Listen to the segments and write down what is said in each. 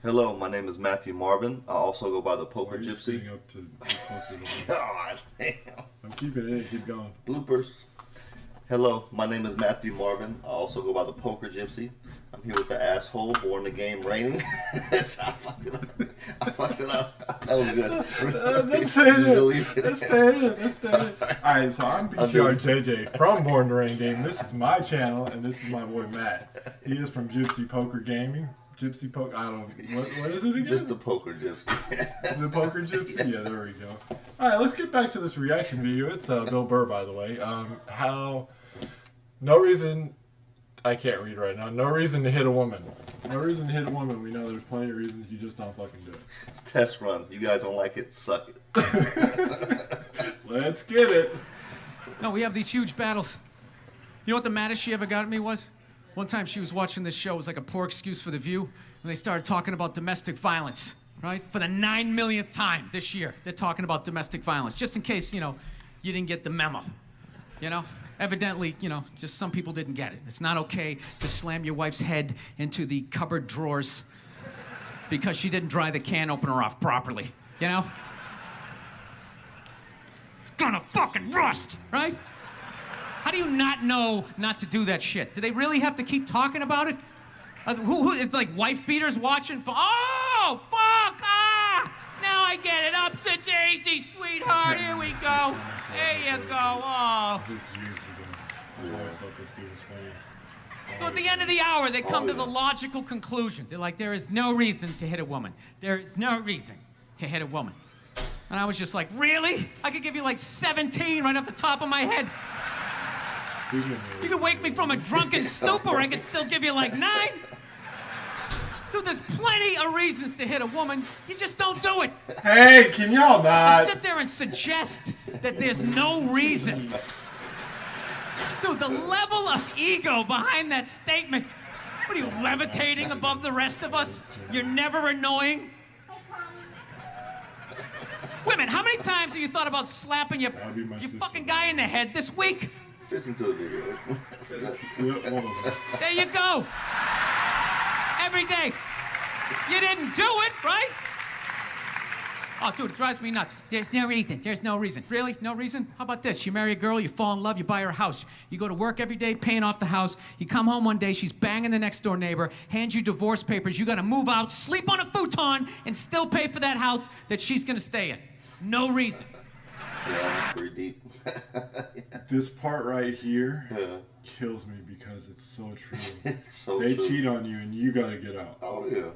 Hello, my name is Matthew Marvin. I also go by the Poker Why are you Gypsy. sitting up to get closer to me? God damn. I'm keeping it in. Keep going. Bloopers. Hello, my name is Matthew Marvin. I also go by the Poker Gypsy. I'm here with the asshole, born the game reigning. I fucked it up. That was good. Let's stay in. Let's stay in. Alright, so I'm BTR JJ from Born to Reign Game. This is my channel, and this is my boy Matt. He is from Gypsy Poker Gaming. Gypsy Poker, I don't know. What is it again? Just the Poker Gypsy. The Poker Gypsy? Yeah, there we go. Alright, let's get back to this reaction video. It's Bill Burr, by the way. No reason... I can't read right now. No reason to hit a woman. No reason to hit a woman. We know there's plenty of reasons. You just don't fucking do it. It's a test run. You guys don't like it, suck it. Let's get it. No, we have these huge battles. You know what the maddest she ever got at me was? One time she was watching this show. It was like a poor excuse for The View. And they started talking about domestic violence, right? For the 9 millionth time this year, they're talking about domestic violence. Just in case, you didn't get the memo, Evidently, just some people didn't get it. It's not okay to slam your wife's head into the cupboard drawers because she didn't dry the can opener off properly, It's gonna fucking rust, right? How do you not know not to do that shit? Do they really have to keep talking about it? It's like wife beaters watching for, oh, fuck, now I get it. Upset daisy, sweetheart, here we go. There you go, oh. This years ago. I always thought this dude was funny. So at the end of the hour, they come to the logical conclusion. They're like, there is no reason to hit a woman. There is no reason to hit a woman. And I was just like, really? I could give you like 17 right off the top of my head. You could wake me from a drunken stupor, I could still give you like 9. Dude, there's plenty of reasons to hit a woman. You just don't do it. Hey, can y'all not? To sit there and suggest that there's no reason. Dude, the level of ego behind that statement. What are you, levitating above the rest of us? You're never annoying? Women, how many times have you thought about slapping your fucking guy in the head this week? Fits into the video. There you go. Every day. You didn't do it, right? Oh, dude, it drives me nuts. There's no reason. There's no reason. Really? No reason? How about this? You marry a girl, you fall in love, you buy her a house. You go to work every day paying off the house. You come home one day, she's banging the next door neighbor, hands you divorce papers. You got to move out, sleep on a futon, and still pay for that house that she's going to stay in. No reason. Yeah, that's pretty deep. This part right here kills me because it's so true. It's so they true. cheat on you and you gotta get out. Oh yeah.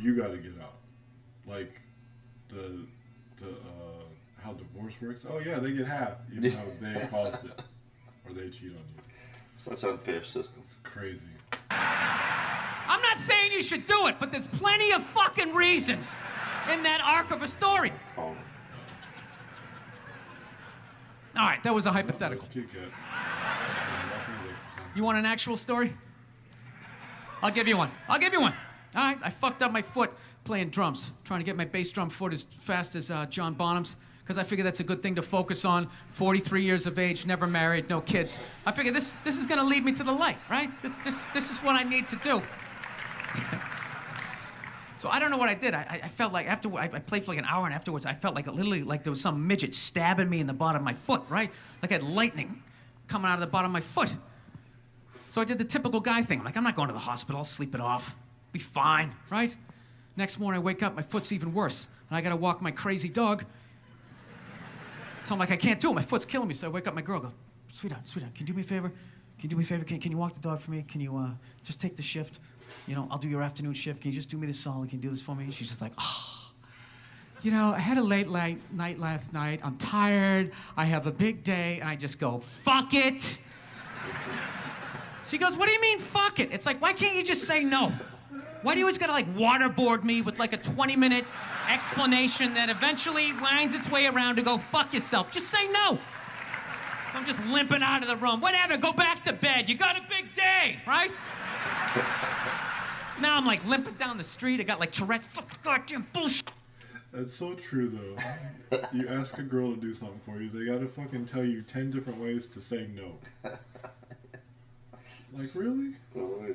You gotta get out. Like the how divorce works. Oh yeah, they get half, even though they caused it or they cheat on you. Such unfair system. It's crazy. I'm not saying you should do it, but there's plenty of fucking reasons in that arc of a story. Oh. All right, that was a hypothetical. You want an actual story? I'll give you one. All right, I fucked up my foot playing drums, trying to get my bass drum foot as fast as John Bonham's, because I figured that's a good thing to focus on. 43 years of age, never married, no kids. I figured this is going to lead me to the light, right? This is what I need to do. So I don't know what I did. I felt like after I played for like an hour, and afterwards I felt like literally like there was some midget stabbing me in the bottom of my foot, right? Like I had lightning coming out of the bottom of my foot. So I did the typical guy thing. I'm not going to the hospital. I'll sleep it off. Be fine, right? Next morning I wake up, my foot's even worse, and I got to walk my crazy dog. So I'm like, I can't do it. My foot's killing me. So I wake up my girl, go, sweetheart, can you do me a favor? Can you walk the dog for me? Can you just take the shift? I'll do your afternoon shift. Can you just do me this solid? Can you do this for me? And she's just like, oh. I had a late night last night. I'm tired. I have a big day. And I just go, fuck it. She goes, what do you mean, fuck it? It's like, why can't you just say no? Why do you always gotta waterboard me with like a 20-minute explanation that eventually winds its way around to go, fuck yourself? Just say no. So I'm just limping out of the room. Whatever, go back to bed. You got a big day, right? So now I'm limping down the street. I got Tourette's. Fucking goddamn bullshit. That's so true, though. You ask a girl to do something for you, they gotta fucking tell you 10 different ways to say no. Really? Oh,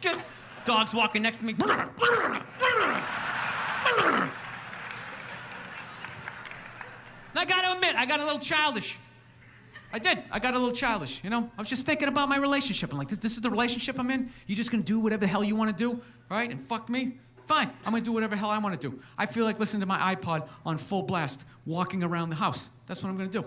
yeah. Dog's walking next to me. I gotta admit, I got a little childish. I did. I got a little childish, you know? I was just thinking about my relationship. I'm like, this is the relationship I'm in? You just gonna do whatever the hell you wanna do, right? And fuck me? Fine, I'm gonna do whatever the hell I wanna do. I feel like listening to my iPod on full blast, walking around the house. That's what I'm gonna do.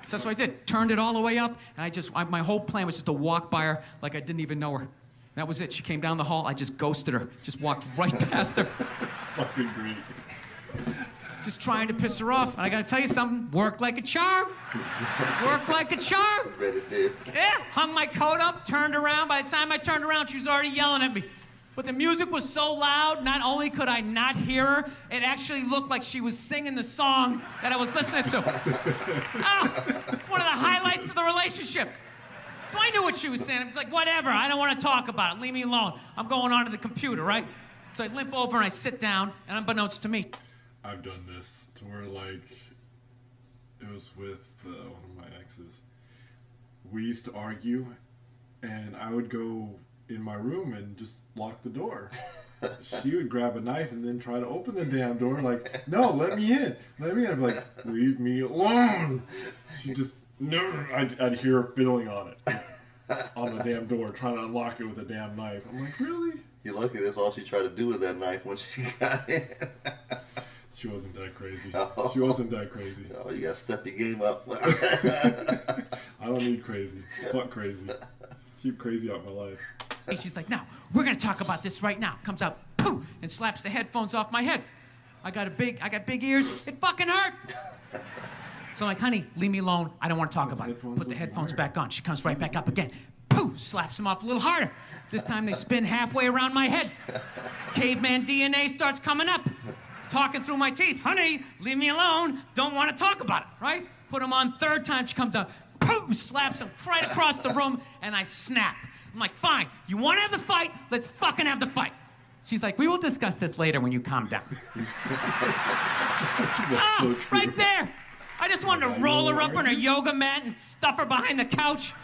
So that's what I did. Turned it all the way up, and my whole plan was just to walk by her like I didn't even know her. That was it. She came down the hall, I just ghosted her. Just walked right past her. Fucking great. Just trying to piss her off. And I gotta tell you something, worked like a charm. Worked like a charm. I bet it did. Yeah, hung my coat up, turned around. By the time I turned around, she was already yelling at me. But the music was so loud, not only could I not hear her, it actually looked like she was singing the song that I was listening to. It's one of the highlights of the relationship. So I knew what she was saying. I was like, whatever, I don't want to talk about it. Leave me alone. I'm going onto the computer, right? So I limp over and I sit down, and unbeknownst to me, I've done this to where, like, it was with one of my exes. We used to argue, and I would go in my room and just lock the door. She would grab a knife and then try to open the damn door, like, no, let me in. Let me in. I'd be like, leave me alone. She just, no. I'd hear her fiddling on it, on the damn door, trying to unlock it with a damn knife. I'm like, really? You're lucky that's all she tried to do with that knife when she got in. She wasn't that crazy. Oh. She wasn't that crazy. Oh, you gotta step your game up. I don't need crazy. Fuck crazy. Keep crazy out my life. and she's like, now, we're gonna talk about this right now. Comes out, poof, and slaps the headphones off my head. I got big ears. It fucking hurt. So I'm like, honey, leave me alone. I don't want to talk about it. Put the headphones back on. She comes right back up again. Poof, slaps them off a little harder. This time they spin halfway around my head. Caveman DNA starts coming up. Talking through my teeth. Honey, leave me alone. Don't want to talk about it, right? Put them on third time. She comes out. Poof, slaps him right across the room, and I snap. I'm like, fine. You want to have the fight? Let's fucking have the fight. She's like, we will discuss this later when you calm down. So right there. I just wanted to roll her up on her yoga mat and stuff her behind the couch.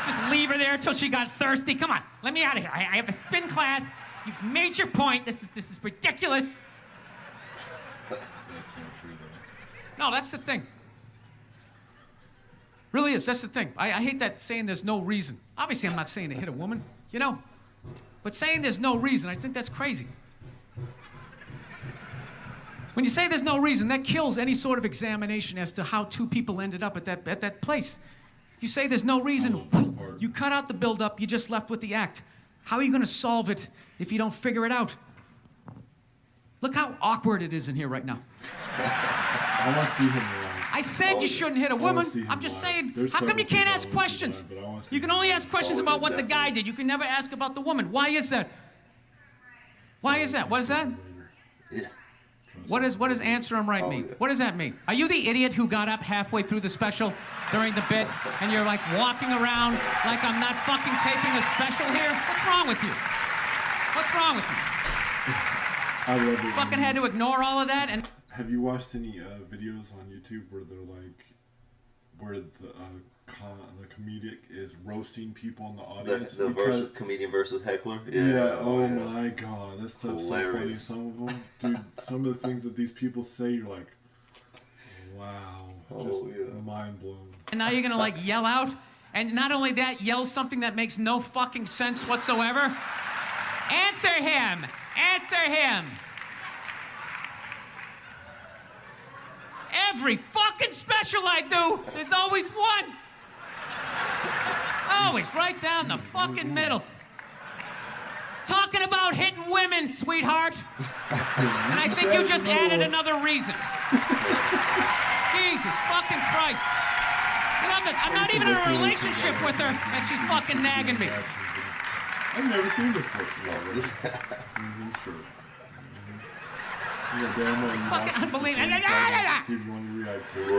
Just leave her there until she got thirsty. Come on, let me out of here. I have a spin class. You've made your point. This is ridiculous. That's not true, though. No, that's the thing. Really is. That's the thing. I hate that saying there's no reason. Obviously, I'm not saying to hit a woman, you know. But saying there's no reason, I think that's crazy. When you say there's no reason, that kills any sort of examination as to how two people ended up at that place. If you say there's no reason, you cut out the build-up, you're just left with the act. How are you going to solve it if you don't figure it out? Look how awkward it is in here right now. I want to see him live. I said you shouldn't hit a woman. I'm just saying, how come you can't ask questions? You can only ask questions about what the guy did. You can never ask about the woman. Why is that? Why is that? What is that? Yeah. What does answer him right mean? Yeah. What does that mean? Are you the idiot who got up halfway through the special during the bit and you're like walking around like I'm not fucking taping a special here? What's wrong with you? What's wrong with you? I love it. Fucking had to ignore all of that and... Have you watched any videos on YouTube where they're like, where the comedic is roasting people in the audience? The comedian versus heckler. Yeah. Oh my god, that stuff's so funny. Hilarious. Some of them, dude. Some of the things that these people say, you're like, wow, just mind blown. And now you're gonna like yell out, and not only that, yell something that makes no fucking sense whatsoever. Answer him! Answer him! Every fucking special I do, there's always one. Always right down the fucking middle. Talking about hitting women, sweetheart. And I think you just added another reason. Jesus fucking Christ. I love this. I'm not even in a relationship with her, and she's fucking nagging me. I've never seen this before. Sure. Fucking unbelievable. See if you want to react to it. Or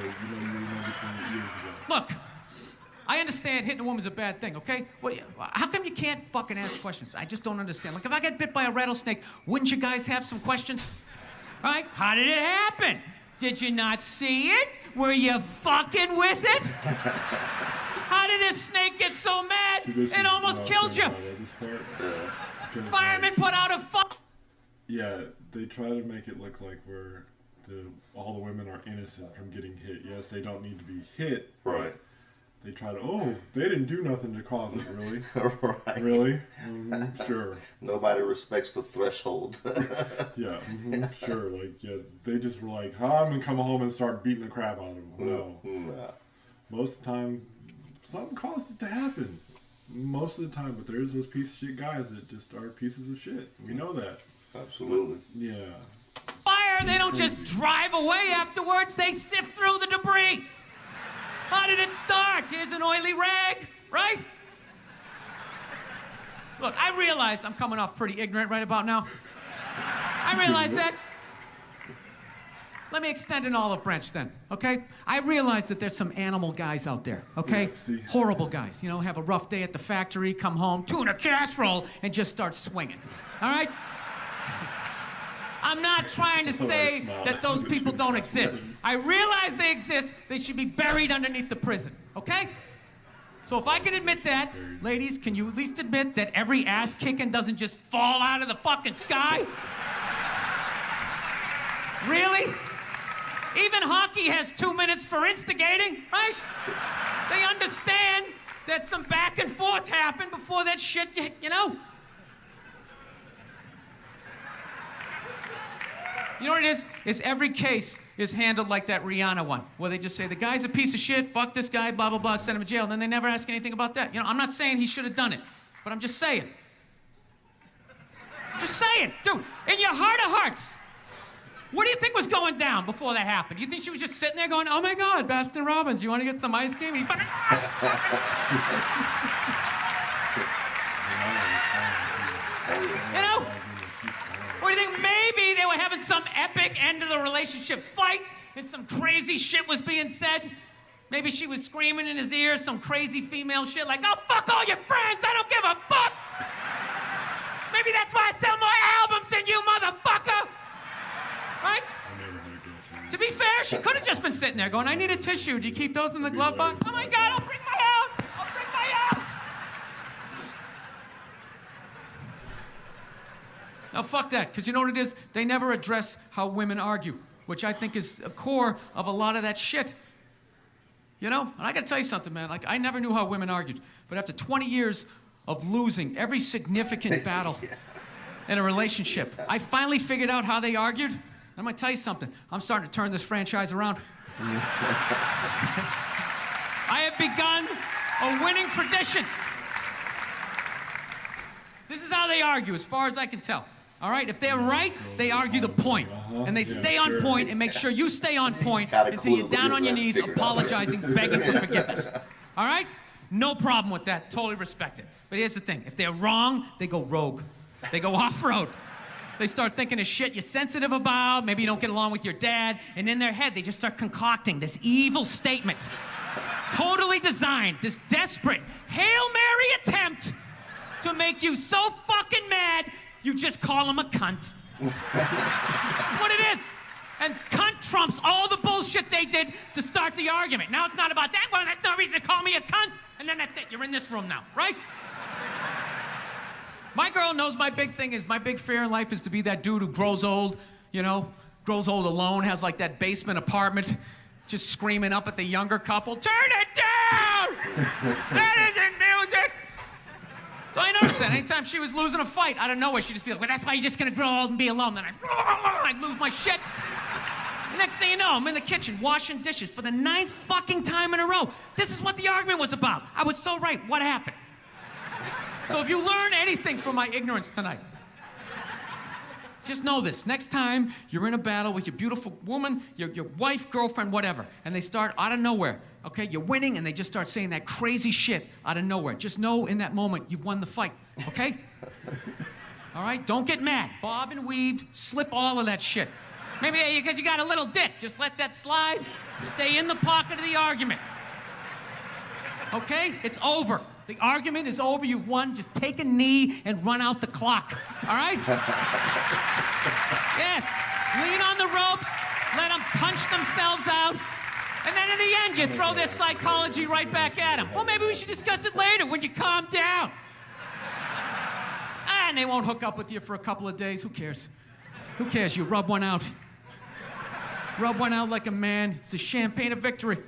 you remember seeing it years ago. Look, I understand hitting a woman's a bad thing, okay? How come you can't fucking ask questions? I just don't understand. Like, if I got bit by a rattlesnake, wouldn't you guys have some questions? Right? How did it happen? Did you not see it? Were you fucking with it? How did did this snake get so mad it almost killed you? Firemen put out a fire. Yeah, they try to make it look like all the women are innocent from getting hit. Yes, they don't need to be hit. Right. They try to, they didn't do nothing to cause it, really? Right. Really? Sure. Nobody respects the threshold. Yeah, sure. Like, yeah, they just were like, I'm going to come home and start beating the crap out of them. No. Nah. Most of the time, something caused it to happen. Most of the time, but there's those piece of shit guys that just are pieces of shit. We know that. Absolutely. Yeah. Fire, they don't just drive away afterwards, they sift through the debris. How did it start? Here's an oily rag, right? Look, I realize I'm coming off pretty ignorant right about now. I realize that. Let me extend an olive branch then, okay? I realize that there's some animal guys out there, okay? Yeah, see. Horrible guys, you know, have a rough day at the factory, come home, tuna casserole, and just start swinging, all right? I'm not trying to say that those people don't exist. I realize they exist. They should be buried underneath the prison, okay? So if I can admit that, ladies, can you at least admit that every ass kicking doesn't just fall out of the fucking sky? Really? Even hockey has 2 minutes for instigating, right? They understand that some back and forth happened before that shit, you know? You know what it is every case is handled like that Rihanna one, where they just say, the guy's a piece of shit, fuck this guy, blah, blah, blah, send him to jail, and then they never ask anything about that. You know, I'm not saying he should have done it, but I'm just saying. Just saying. Dude, in your heart of hearts, what do you think was going down before that happened? You think she was just sitting there going, oh my God, Baskin Robbins, you want to get some ice cream? You know? Or do you think maybe they were having some epic end of the relationship fight and some crazy shit was being said? Maybe she was screaming in his ear some crazy female shit like, oh, fuck all your friends, I don't give a fuck! Maybe that's why I sell more albums than you, motherfucker! Right? To be fair, she could have just been sitting there going, I need a tissue. Do you keep those in the glove box? Oh my God, I'll bring my out! I'll bring my out! Now, fuck that, because you know what it is? They never address how women argue, which I think is the core of a lot of that shit. You know? And I gotta tell you something, man. Like, I never knew how women argued, but after 20 years of losing every significant battle in a relationship, I finally figured out how they argued. I'm gonna tell you something. I'm starting to turn this franchise around. I have begun a winning tradition. This is how they argue, as far as I can tell. All right? If they're right, they argue the point. And they stay on point and make sure you stay on point until you're down on your knees, apologizing, begging for forgiveness. All right? No problem with that. Totally respect it. But here's the thing. If they're wrong, they go rogue. They go off-road. They start thinking of shit you're sensitive about. Maybe you don't get along with your dad. And in their head, they just start concocting this evil statement. Totally designed, this desperate Hail Mary attempt to make you so fucking mad, you just call him a cunt. That's what it is. And cunt trumps all the bullshit they did to start the argument. Now it's not about that. Well, that's no reason to call me a cunt. And then that's it. You're in this room now, right? My girl knows my big thing is, my big fear in life is to be that dude who grows old, you know, grows old alone, has like that basement apartment, just screaming up at the younger couple, turn it down! That isn't music! So I noticed that anytime she was losing a fight, out of nowhere, she'd just be like, well, that's why you're just gonna grow old and be alone. Then I'd lose my shit. The next thing you know, I'm in the kitchen washing dishes for the 9th fucking time in a row. This is what the argument was about. I was so right. What happened? So if you learn anything from my ignorance tonight, just know this. Next time you're in a battle with your beautiful woman, your wife, girlfriend, whatever, and they start out of nowhere, okay? You're winning, and they just start saying that crazy shit out of nowhere. Just know in that moment you've won the fight, okay? All right? Don't get mad. Bob and weave, slip all of that shit. Maybe because you got a little dick. Just let that slide. Stay in the pocket of the argument. Okay? It's over. The argument is over. You've won. Just take a knee and run out the clock. All right? Yes. Lean on the ropes. Let them punch themselves out. And then in the end, you throw their psychology right back at them. Well, maybe we should discuss it later when you calm down. And they won't hook up with you for a couple of days. Who cares? Who cares? You rub one out. Rub one out like a man. It's the champagne of victory.